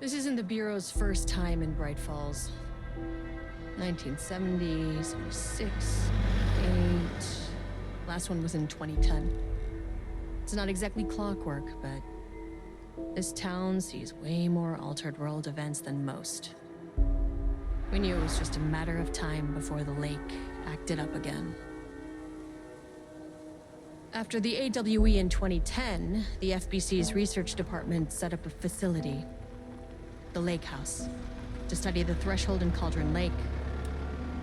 This isn't the Bureau's first time in Bright Falls. 1970, 76, 8... Last one was in 2010. It's not exactly clockwork, but this town sees way more altered world events than most. We knew it was just a matter of time before the lake acted up again. After the AWE in 2010, the FBC's research department set up a facility, the Lake House, to study the threshold in Cauldron Lake,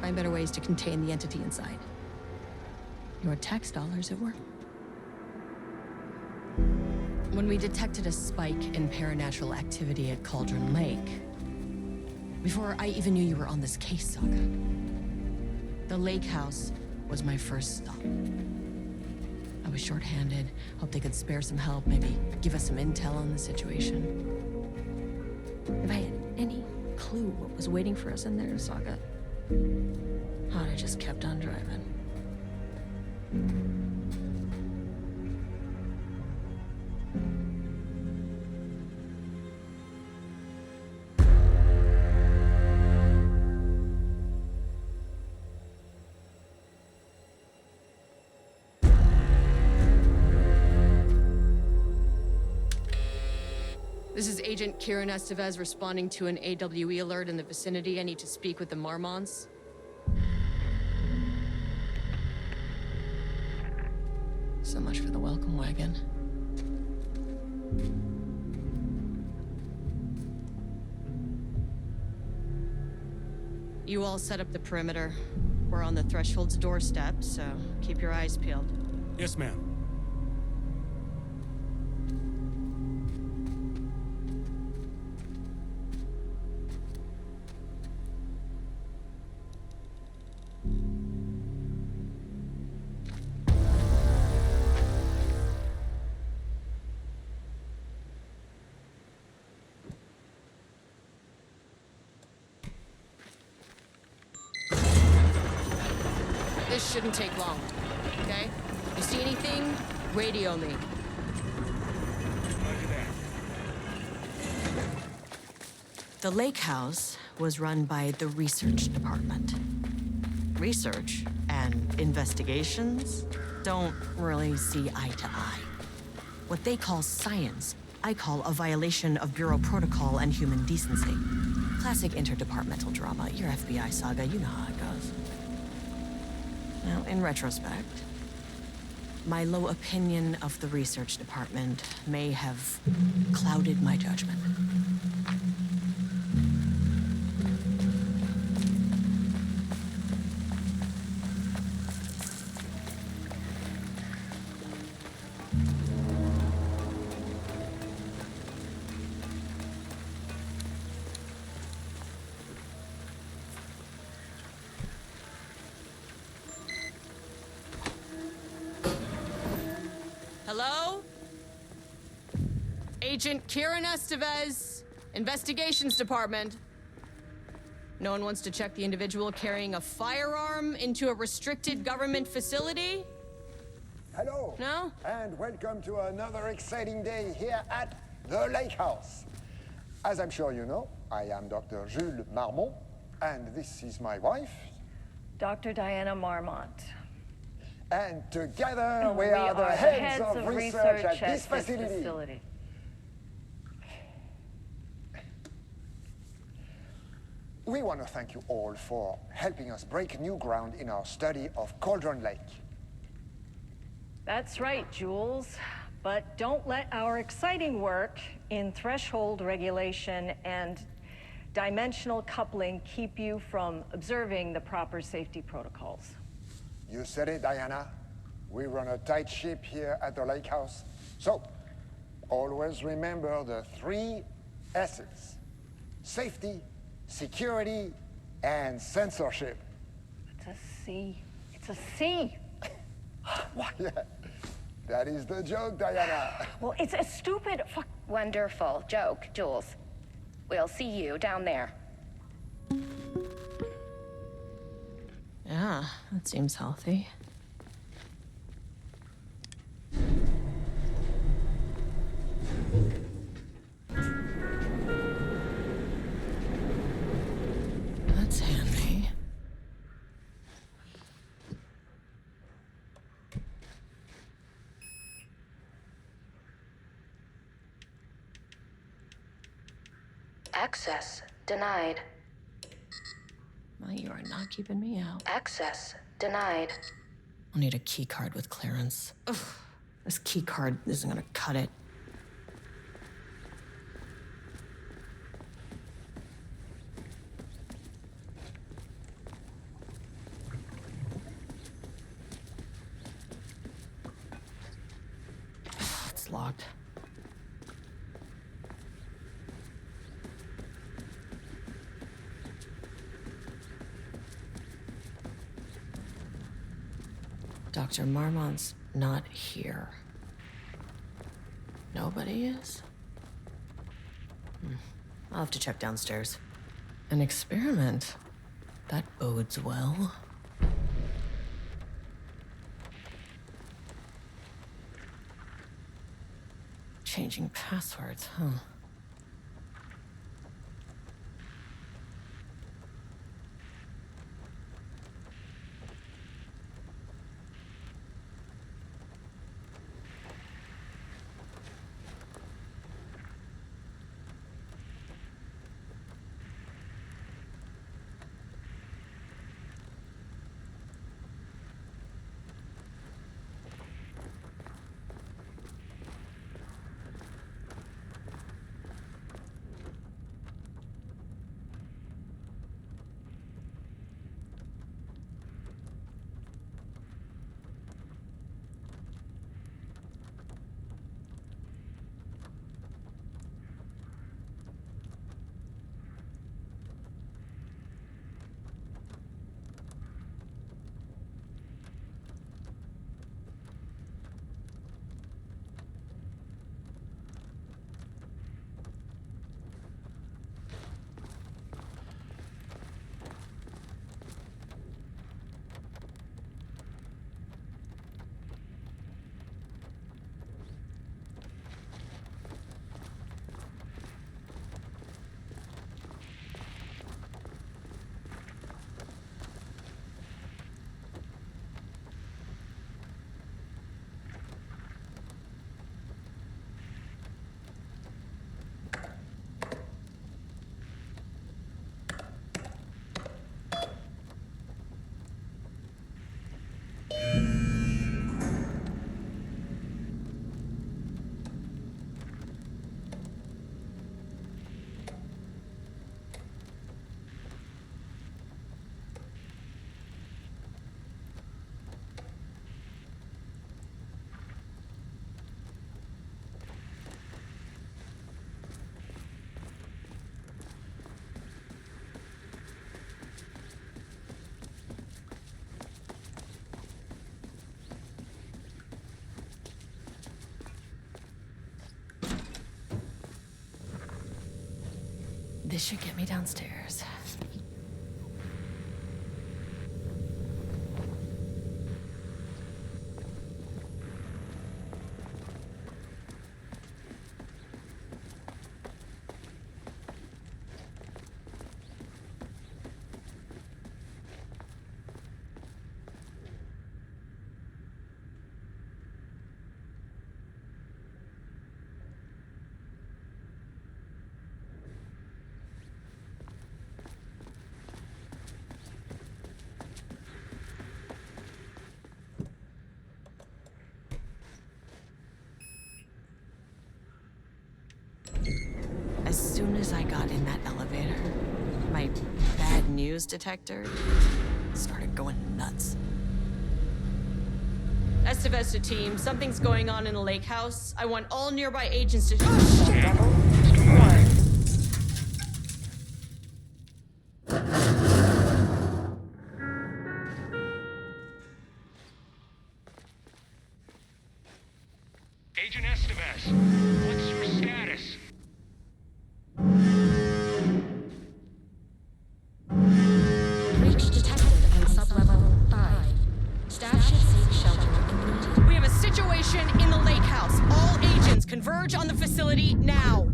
find better ways to contain the entity inside. Your tax dollars at work. When we detected a spike in paranatural activity at Cauldron Lake, before I even knew you were on this case, Saga, the Lake House was my first stop. I was short-handed, hoped they could spare some help, maybe give us some intel on the situation. If I had any clue what was waiting for us in there, Saga, I'd have just kept on driving. This is Agent Kieran Estevez responding to an AWE alert in the vicinity. I need to speak with the Marmons. So much for the welcome wagon. You all set up the perimeter. We're on the Threshold's doorstep, so keep your eyes peeled. Yes, ma'am. This shouldn't take long, okay? You see anything, radio me. Roger that. The Lake House was run by the research department. Research and investigations don't really see eye to eye. What they call science, I call a violation of Bureau protocol and human decency. Classic interdepartmental drama. You're FBI, Saga, you know how it goes. Now, in retrospect, my low opinion of the research department may have clouded my judgment. Hello? Agent Kieran Estevez, Investigations Department. No one wants to check the individual carrying a firearm into a restricted government facility? Hello. No? And welcome to another exciting day here at the Lake House. As I'm sure you know, I am Dr. Jules Marmont, and this is my wife. Dr. Diana Marmont. And together we are the heads of research at this facility. We want to thank you all for helping us break new ground in our study of Cauldron Lake. That's right, Jules. But don't let our exciting work in threshold regulation and dimensional coupling keep you from observing the proper safety protocols. You said it, Diana. We run a tight ship here at the Lake House. So, always remember the 3 S's. Safety, security, and censorship. It's a C. It's a C. Why, yeah, that is the joke, Diana. Well, it's a stupid fuck. Wonderful joke, Jules. We'll see you down there. Yeah, that seems healthy. That's handy. Access denied. Well, you are not keeping me out. Access denied. I'll need a key card with clearance. Ugh, this key card isn't gonna cut it. It's locked. Dr. Marmont's not here. Nobody is? I'll have to check downstairs. An experiment? That bodes well. Changing passwords, huh? This should get me downstairs. As soon as I got in that elevator, my bad news detector started going nuts. Estevesta team, something's going on in the lake house. I want all nearby agents to... Oh, shit! Agent Estevez, what's your status? Breach detected on sublevel 5. Staff should seek shelter immediately. We have a situation in the lake house. All agents converge on the facility now.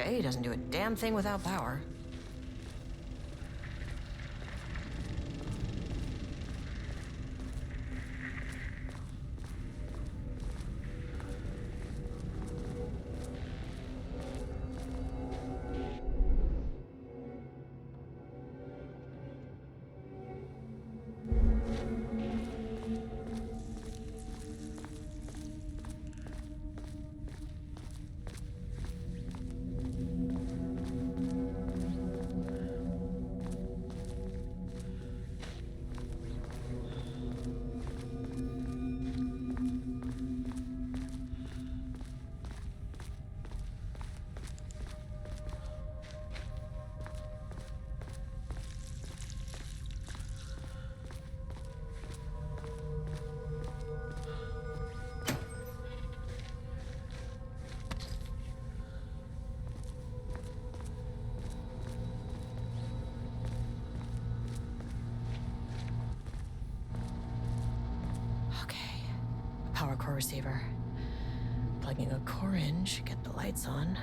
Bay doesn't do a damn thing without power. Okay, power core receiver. Plugging a core in should get the lights on.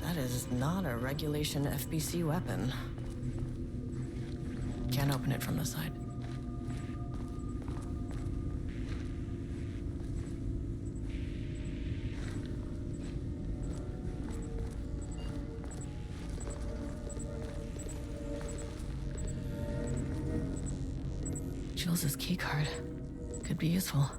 That is not a regulation FBC weapon. Can't open it from the side. Jules' keycard could be useful.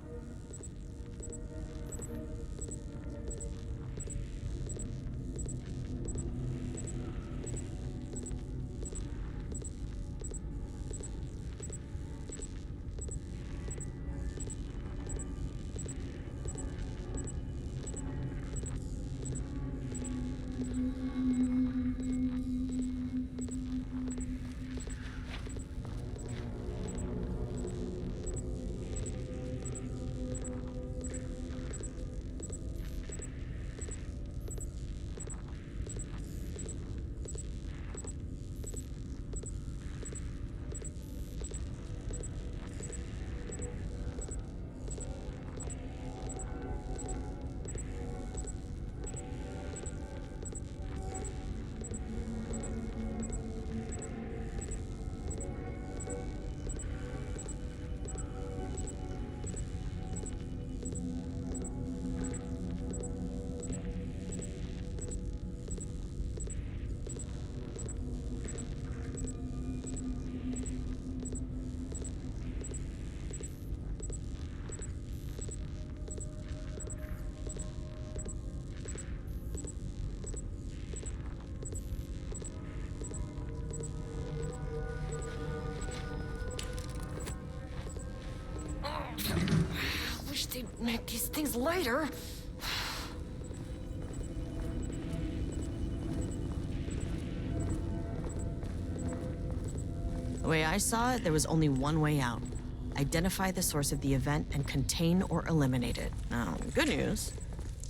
Wish they'd make these things lighter. The way I saw it, there was only one way out. Identify the source of the event and contain or eliminate it. Now, good news,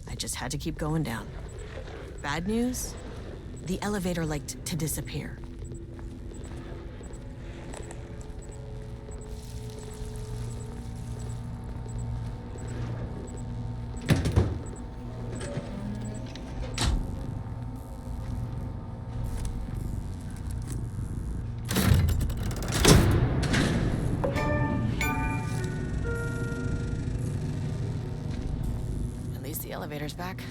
I just had to keep going down. Bad news, the elevator liked to disappear. The elevator's back.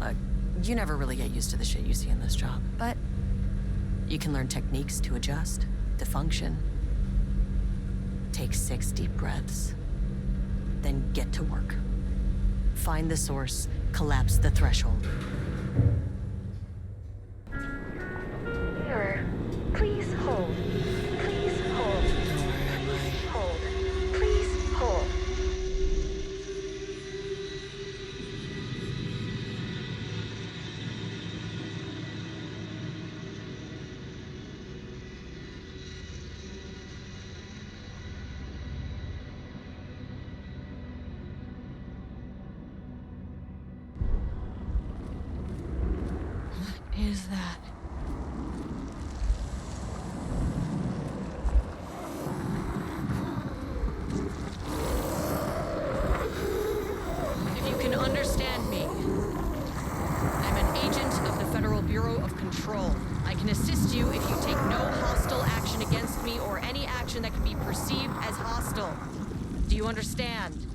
Look, you never really get used to the shit you see in this job, but you can learn techniques to adjust, to function. Take 6 deep breaths, then get to work. Find the source, collapse the threshold. Mirror, please hold. Please hold. Please hold. Please hold. What is that? If you can understand me, I'm an agent of the Federal Bureau of Control. I can assist you if you take no hostile action against me or any action that can be perceived as hostile. Do you understand?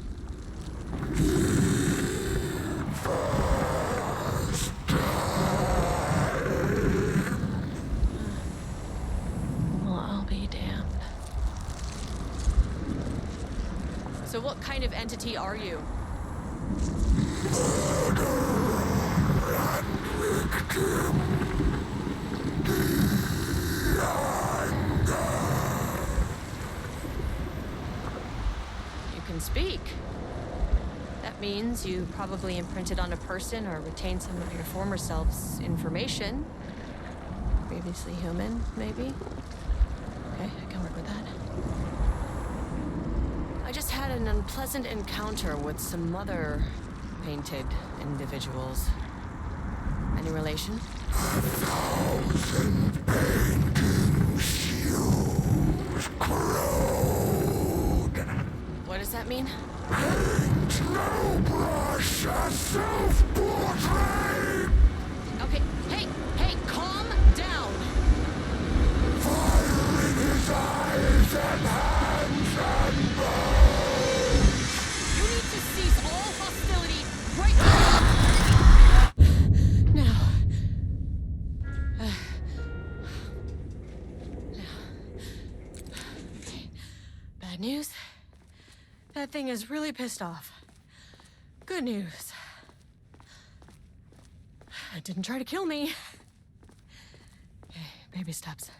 Well, I'll be damned. So what kind of entity are you? You can speak. That means you probably imprinted on a person or retained some of your former self's information. Previously human, maybe? Okay, I can work with that. I just had an unpleasant encounter with some other painted individuals. Any relation? What does that mean? Okay, hey, calm down. You need to cease all hostility right now. Bad news. That thing is really pissed off. Good news. It didn't try to kill me. Okay, baby steps.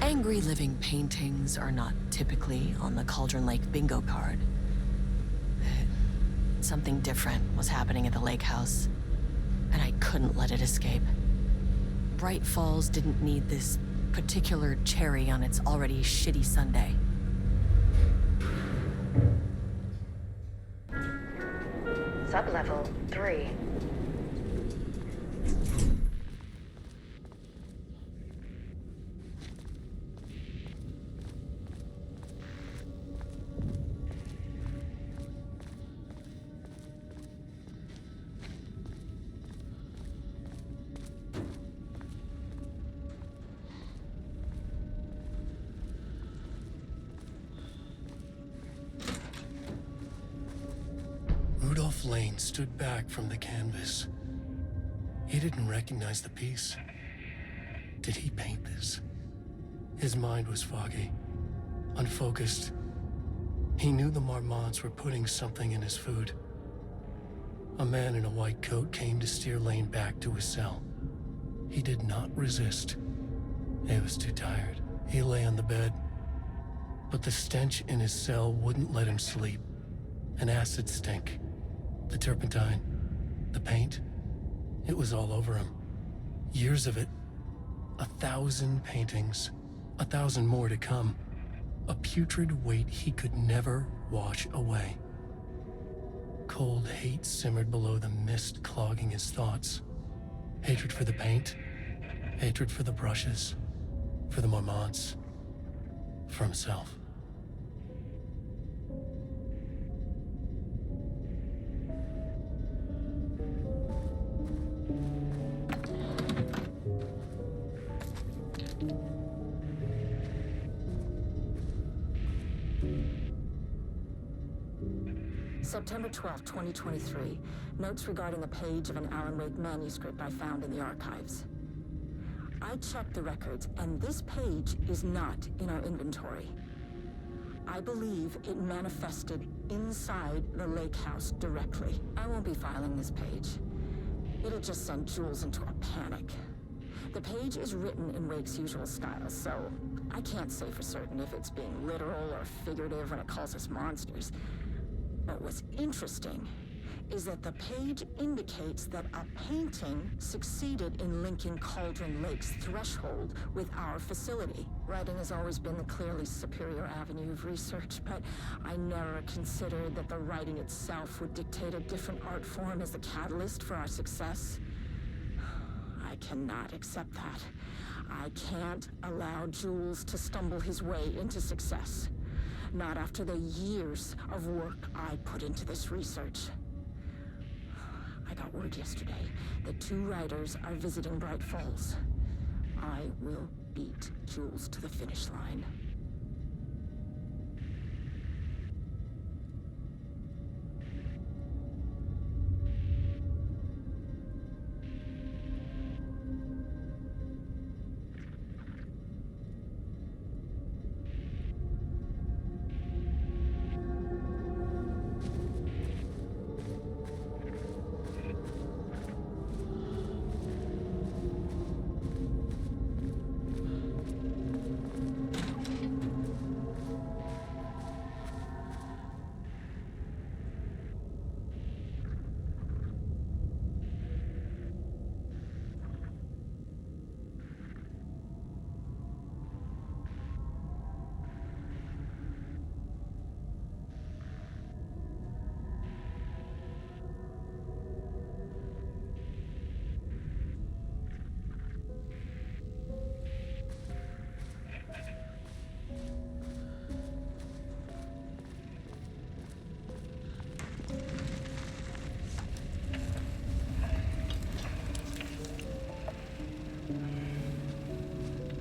Angry living paintings are not typically on the Cauldron Lake bingo card. Something different was happening at the lake house, and I couldn't let it escape. Bright Falls didn't need this particular cherry on its already shitty sundae. Sublevel 3. Rudolph Lane stood back from the canvas. He didn't recognize the piece. Did he paint this? His mind was foggy, unfocused. He knew the Marmonts were putting something in his food. A man in a white coat came to steer Lane back to his cell. He did not resist. He was too tired. He lay on the bed, but the stench in his cell wouldn't let him sleep. An acid stink. The turpentine, the paint, it was all over him. Years of it. 1,000 paintings. 1,000 more to come. A putrid weight he could never wash away. Cold hate simmered below the mist clogging his thoughts. Hatred for the paint. Hatred for the brushes. For the Marmonts. For himself. September 12, 2023. Notes regarding a page of an Alan Wake manuscript I found in the archives. I checked the records, and this page is not in our inventory. I believe it manifested inside the lake house directly. I won't be filing this page. It'll just send Jules into a panic. The page is written in Wake's usual style, so I can't say for certain if it's being literal or figurative when it calls us monsters. But what's interesting is that the page indicates that a painting succeeded in linking Cauldron Lake's threshold with our facility. Writing has always been the clearly superior avenue of research, but I never considered that the writing itself would dictate a different art form as the catalyst for our success. I cannot accept that. I can't allow Jules to stumble his way into success. Not after the years of work I put into this research. I got word yesterday that 2 writers are visiting Bright Falls. I will beat Jules to the finish line.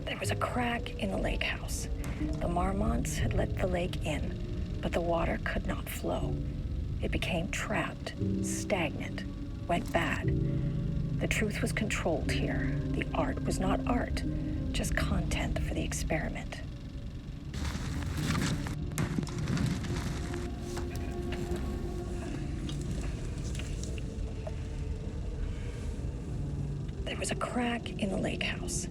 There was a crack in the lake house. The Marmonts had let the lake in, but the water could not flow. It became trapped, stagnant, went bad. The truth was controlled here. The art was not art, just content for the experiment. There was a crack in the lake house.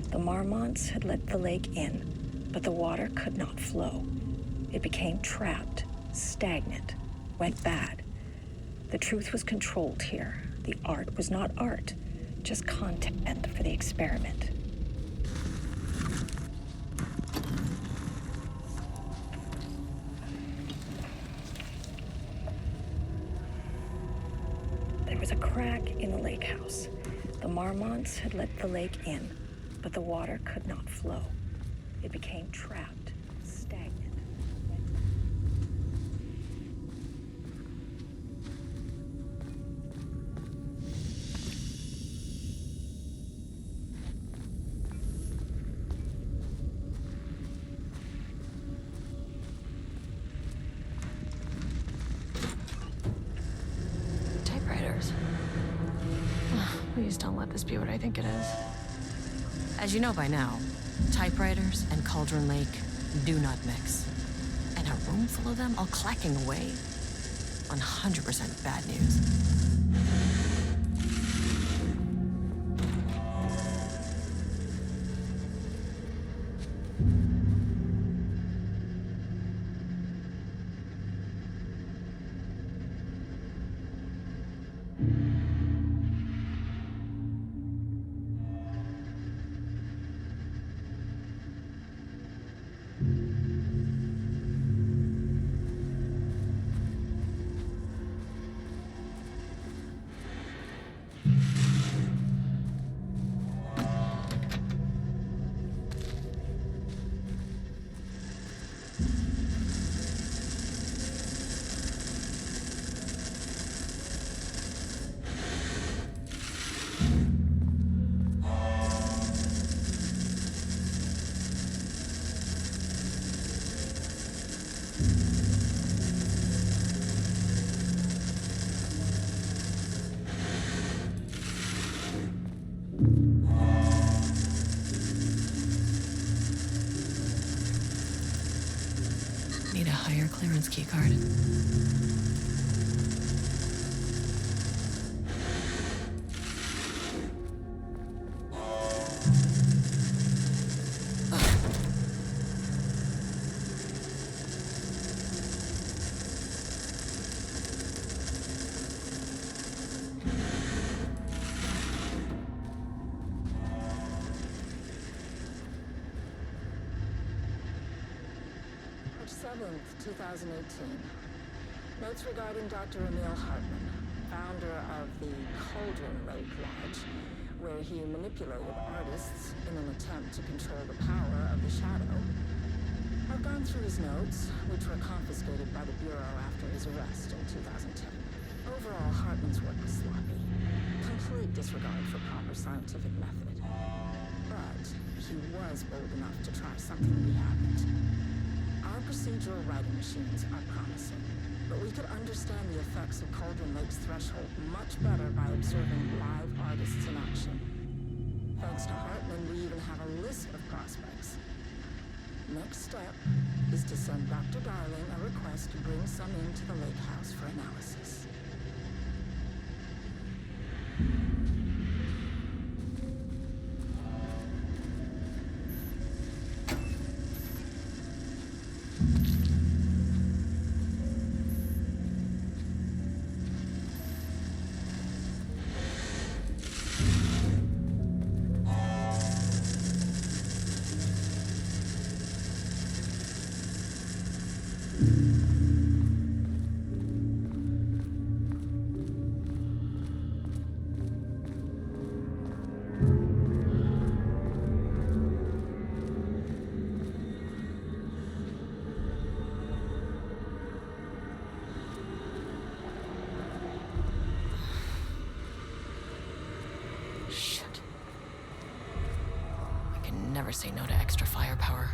The Marmonts had let the lake in, but the water could not flow. It became trapped, stagnant, went bad. The truth was controlled here. The art was not art, just content for the experiment. There was a crack in the lake house. The Marmonts had let the lake in, but the water could not flow. It became trapped, stagnant. Typewriters. Please don't let this be what I think it is. As you know by now, typewriters and Cauldron Lake do not mix. And a room full of them all clacking away? 100% bad news. Need a higher clearance keycard. March 7th, 2018. Notes regarding Dr. Emil Hartman, founder of the Cauldron Lake Lodge, where he manipulated artists in an attempt to control the power of the shadow. I've gone through his notes, which were confiscated by the Bureau after his arrest in 2010. Overall, Hartman's work was sloppy. Complete disregard for proper scientific method. But he was bold enough to try something we haven't. Our procedural writing machines are promising, but we could understand the effects of Cauldron Lake's threshold much better by observing live artists in action. Thanks to Hartman, we even have a list of prospects. Next step is to send Dr. Darling a request to bring some into the lake house for analysis. Shit. I can never say no to extra firepower.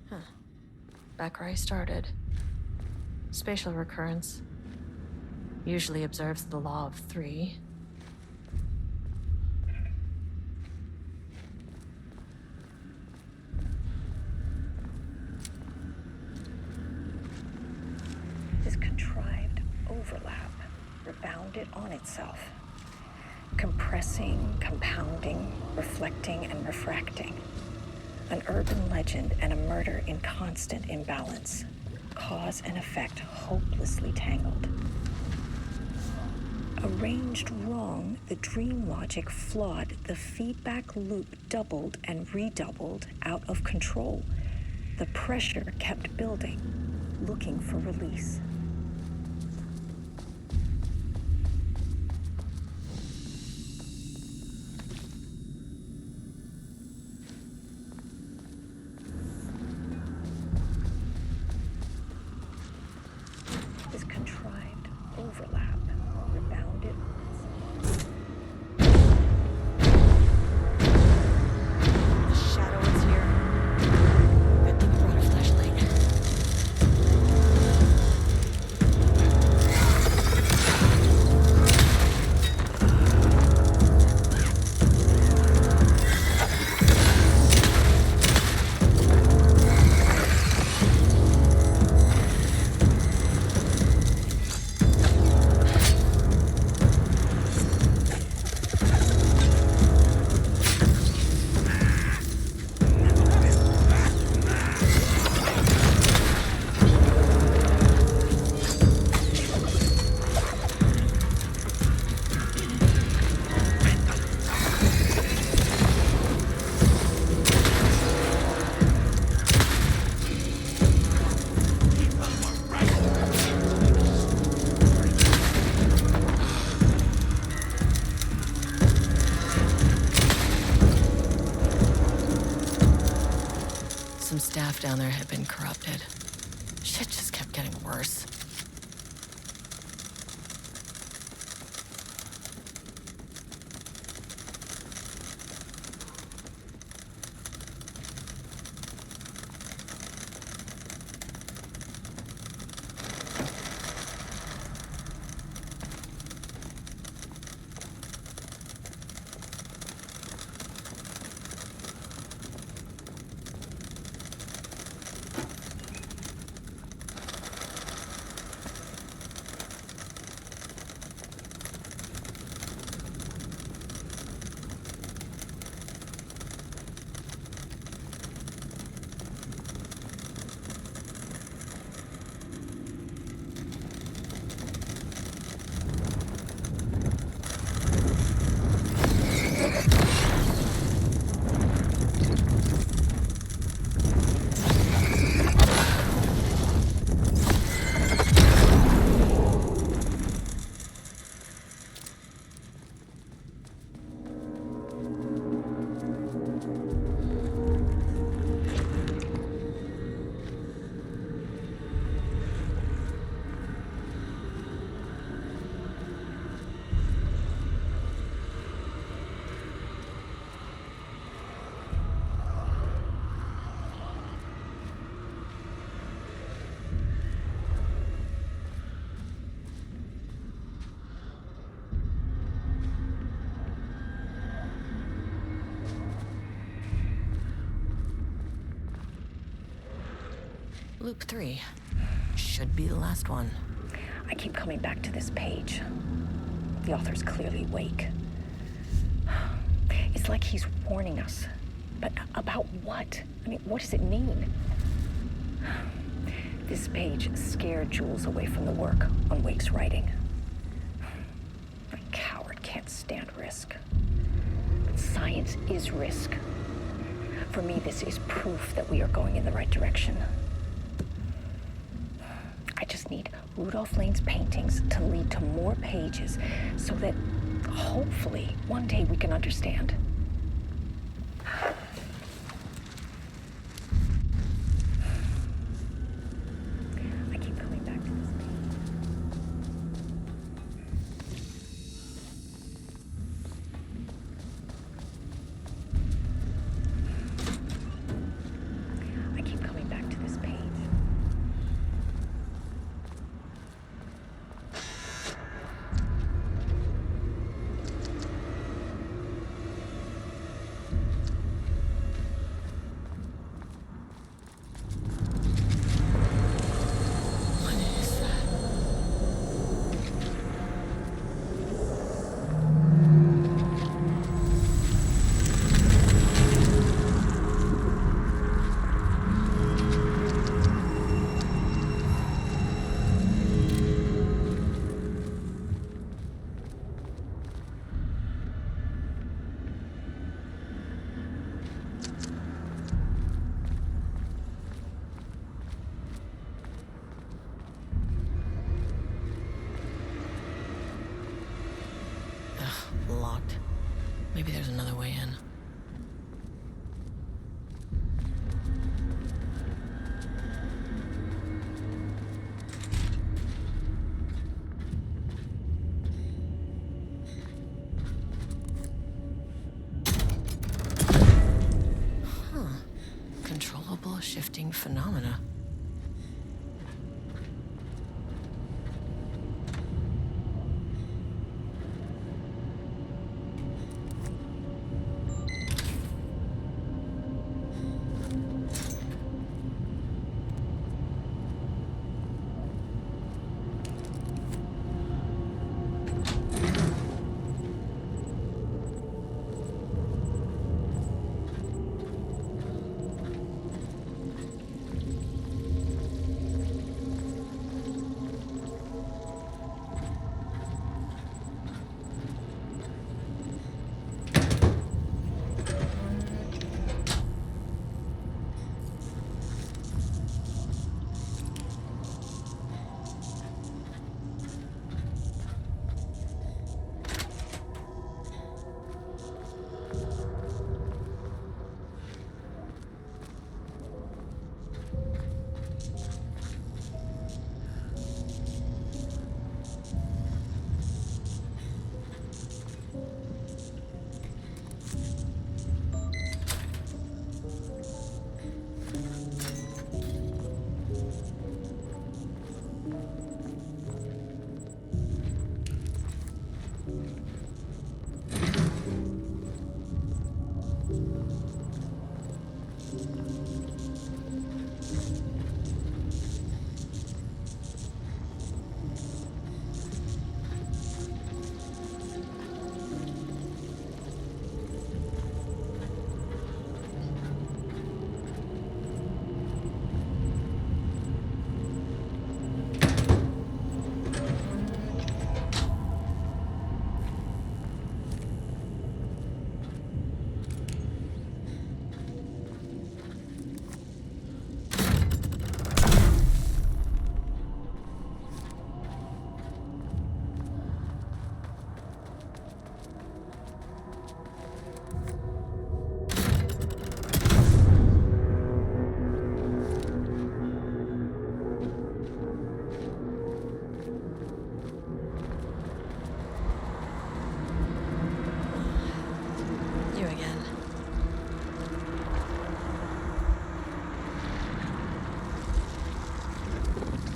Huh. Back where I started. Spatial recurrence. Usually observes the law of 3. This contrived overlap rebounded on itself, compressing, compounding, reflecting, and refracting. An urban legend and a murder in constant imbalance. Cause and effect hopelessly tangled. Arranged wrong, the dream logic flawed, the feedback loop doubled and redoubled, out of control. The pressure kept building, looking for release. This contrived overlap rebounded. The shadow is here. Good thing you brought a flashlight. Some staff down there had been corrupted. Shit just kept getting worse. Loop 3. Should be the last one. I keep coming back to this page. The author's clearly awake. It's like he's warning us. But about what? I mean, what does it mean? This page scared Jules away from the work on Wake's writing. A coward can't stand risk. But science is risk. For me, this is proof that we are going in the right direction. I just need Rudolph Lane's paintings to lead to more pages so that hopefully one day we can understand. I keep coming back to this page. I keep coming back to this page. What is that? Ugh, locked. Maybe there's another way in. Controllable shifting phenomena.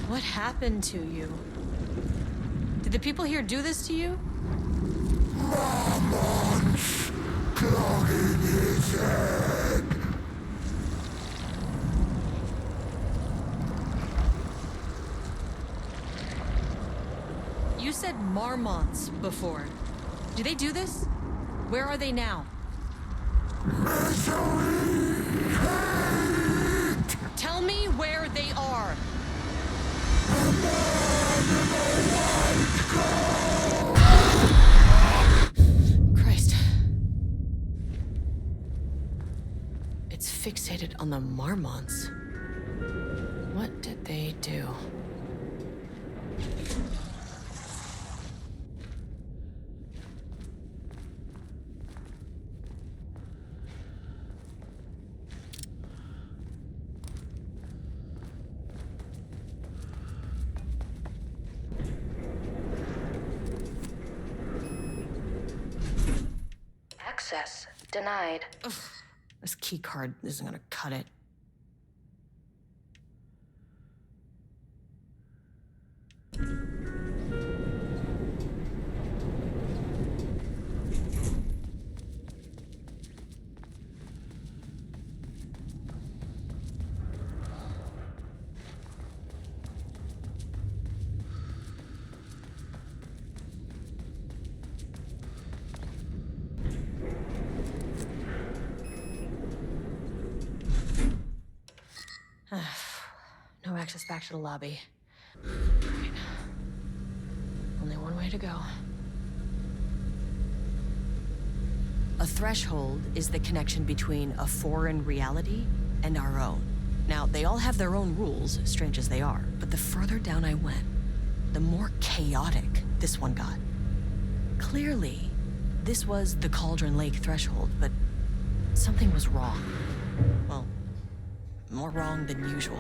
What happened to you? Did the people here do this to you? Someone's clogging his head. You said marmots before. Do they do this? Where are they now? Tell me where they are. Christ. It's fixated on the marmots. What did they do? Access denied. Ugh, this key card isn't gonna cut it. No access back to the lobby. Right. Only one way to go. A threshold is the connection between a foreign reality and our own. Now, they all have their own rules, strange as they are, but the further down I went, the more chaotic this one got. Clearly, this was the Cauldron Lake threshold, but something was wrong. Well, more wrong than usual.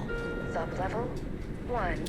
Sublevel 1.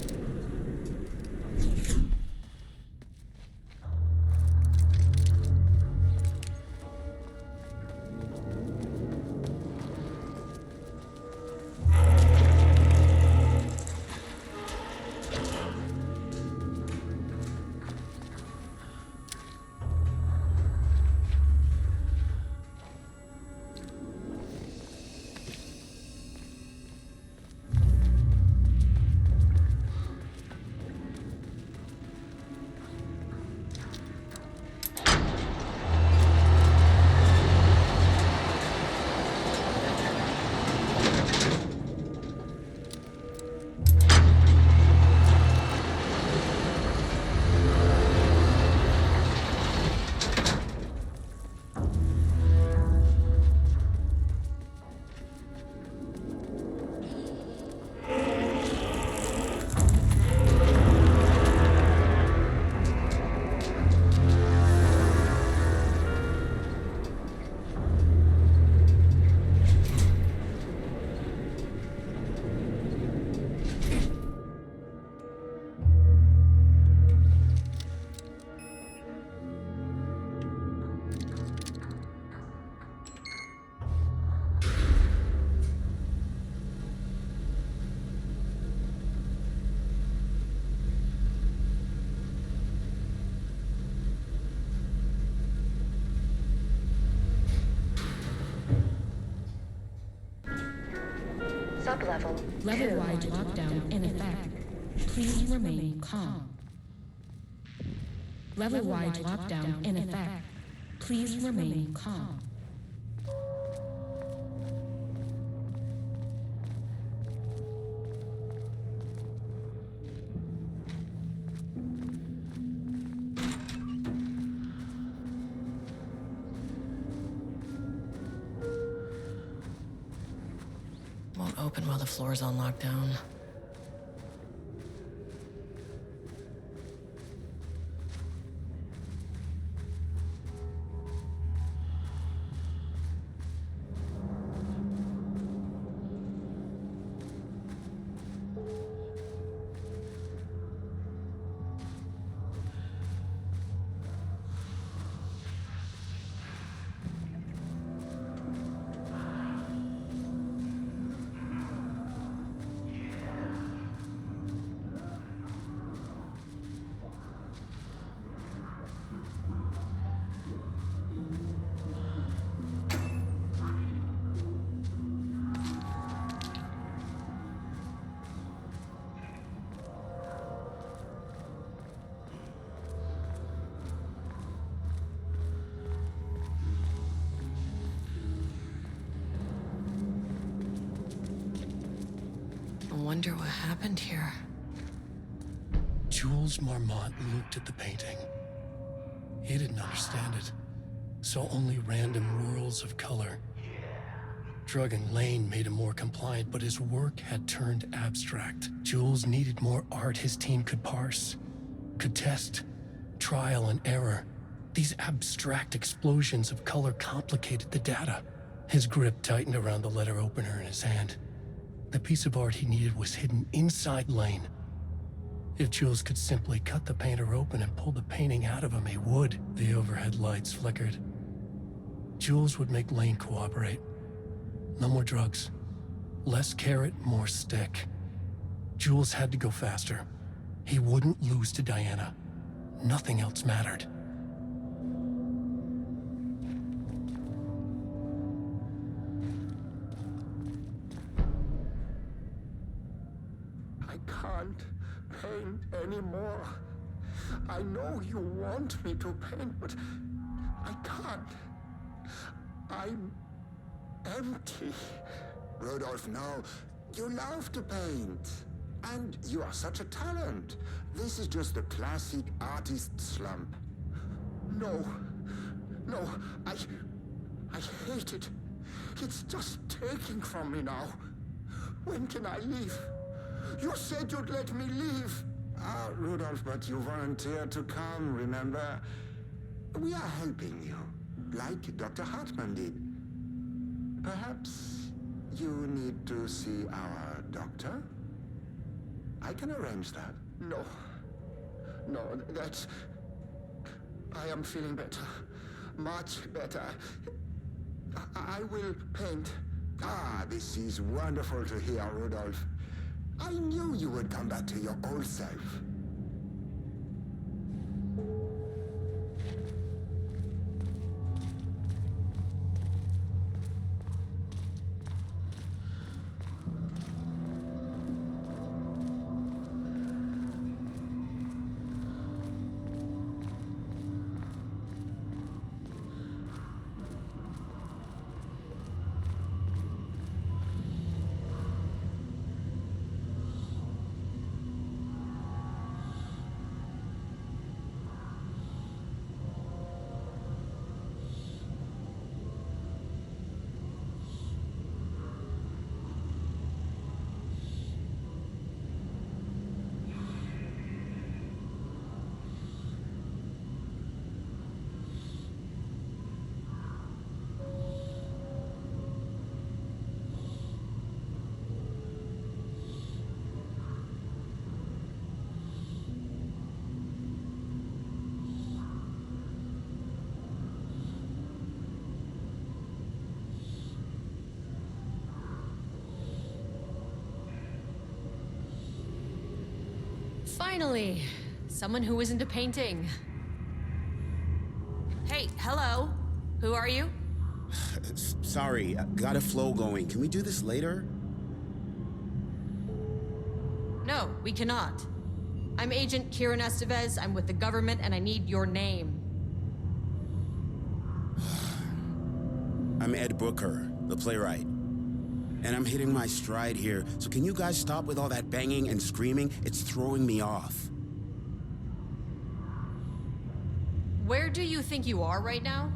Sublevel 2. Level-wide lockdown in effect. Please remain calm. Level-wide lockdown in effect. Please remain calm. Won't open while the floor's on lockdown. wonder what happened here. Jules Marmont looked at the painting. He didn't understand it, saw only random whirls of color. Drug and Lane made him more compliant, but his work had turned abstract. Jules needed more art his team could parse, could test, trial and error. These abstract explosions of color complicated the data. His grip tightened around the letter opener in his hand. The piece of art he needed was hidden inside Lane. If Jules could simply cut the painter open and pull the painting out of him, he would. The overhead lights flickered. Jules would make Lane cooperate. No more drugs. Less carrot, more stick. Jules had to go faster. He wouldn't lose to Diana. Nothing else mattered. I can't paint anymore. I know you want me to paint, but I can't. I'm empty. Rudolph, no. You love to paint. And you are such a talent. This is just the classic artist slump. No. I hate it. It's just taking from me now. When can I leave? You said you'd let me leave. Rudolph, but you volunteered to come, remember? We are helping you, like Dr. Hartman did. Perhaps you need to see our doctor? I can arrange that. No, that's... I am feeling better. Much better. I will paint. This is wonderful to hear, Rudolph. I knew you would come back to your old self. Finally, someone who isn't a painting. Hey, hello. Who are you? Sorry, got a flow going. Can we do this later? No, we cannot. I'm Agent Kieran Estevez. I'm with the government and I need your name. I'm Ed Brooker, the playwright. And I'm hitting my stride here, so can you guys stop with all that banging and screaming? It's throwing me off. Where do you think you are right now?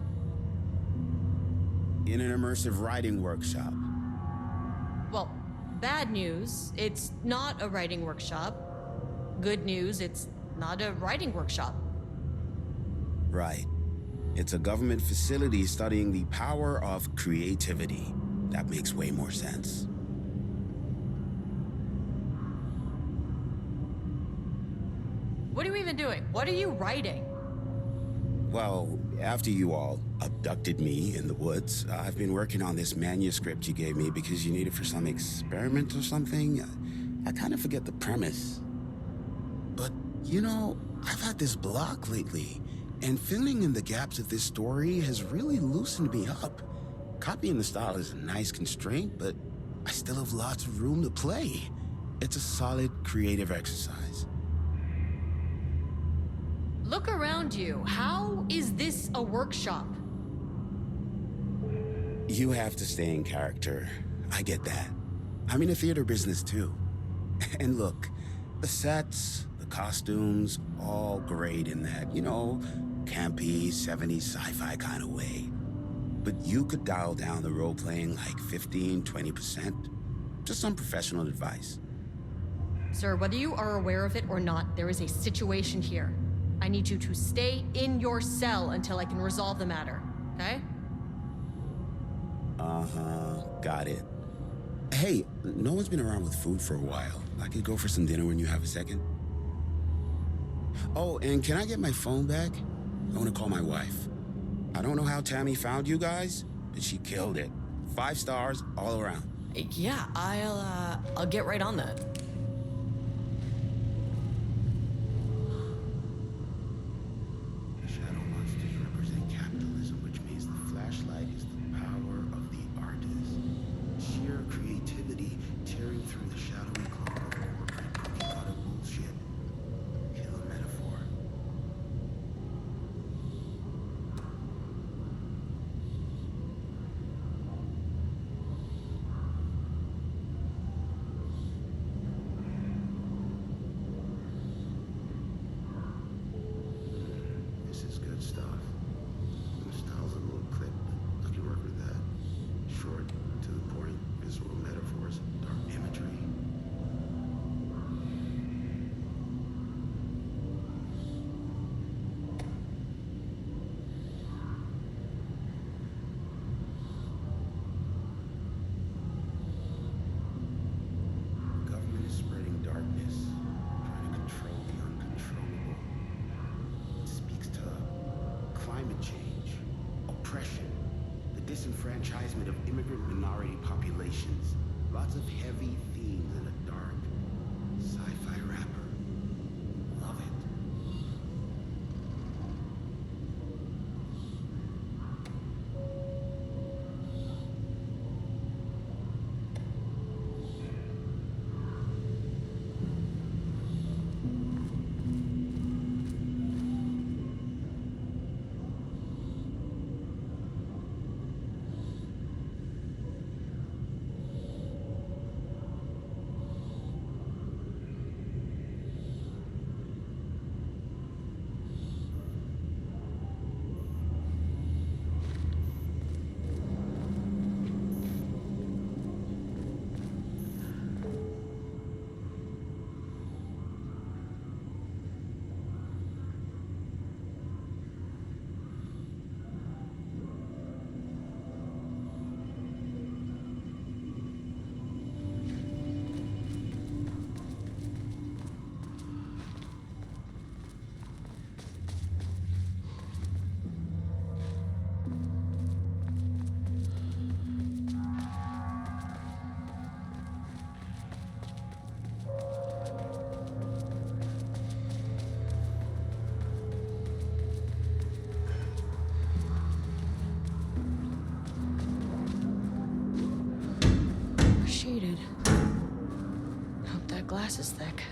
In an immersive writing workshop. Well, bad news, it's not a writing workshop. Good news, it's not a writing workshop. Right. It's a government facility studying the power of creativity. That makes way more sense. What are you even doing? What are you writing? Well, after you all abducted me in the woods, I've been working on this manuscript you gave me because you need it for some experiment or something. I kind of forget the premise. But, you know, I've had this block lately, and filling in the gaps of this story has really loosened me up. Copying the style is a nice constraint, but I still have lots of room to play. It's a solid creative exercise. Look around you. How is this a workshop? You have to stay in character. I get that. I'm in a theater business too. And look, the sets, the costumes, all great in that, campy, 70s sci-fi kind of way. But you could dial down the role-playing like 15-20%. Just some professional advice. Sir, whether you are aware of it or not, there is a situation here. I need you to stay in your cell until I can resolve the matter, okay? Uh-huh, got it. Hey, no one's been around with food for a while. I could go for some dinner when you have a second. Oh, and can I get my phone back? I want to call my wife. I don't know how Tammy found you guys, but she killed it. 5 stars all around. Yeah, I'll get right on that. Shadow monsters represent capitalism, which means the flashlight is the power of the artist. Sheer creativity tearing through the shadowy cloak of corporate cookie-cutter bullshit. Kill a metaphor. This is good stuff. The style's a little clipped, but I can work with that. Short, to the point, visual metaphors, dark imagery. The government is spreading darkness, trying to control the uncontrollable. It speaks to climate change, oppression, the disenfranchisement of immigrant minority populations. Lots of heavy themes in a dark sci-fi wrapper. Love it. Shaded. Hope that glass is thick.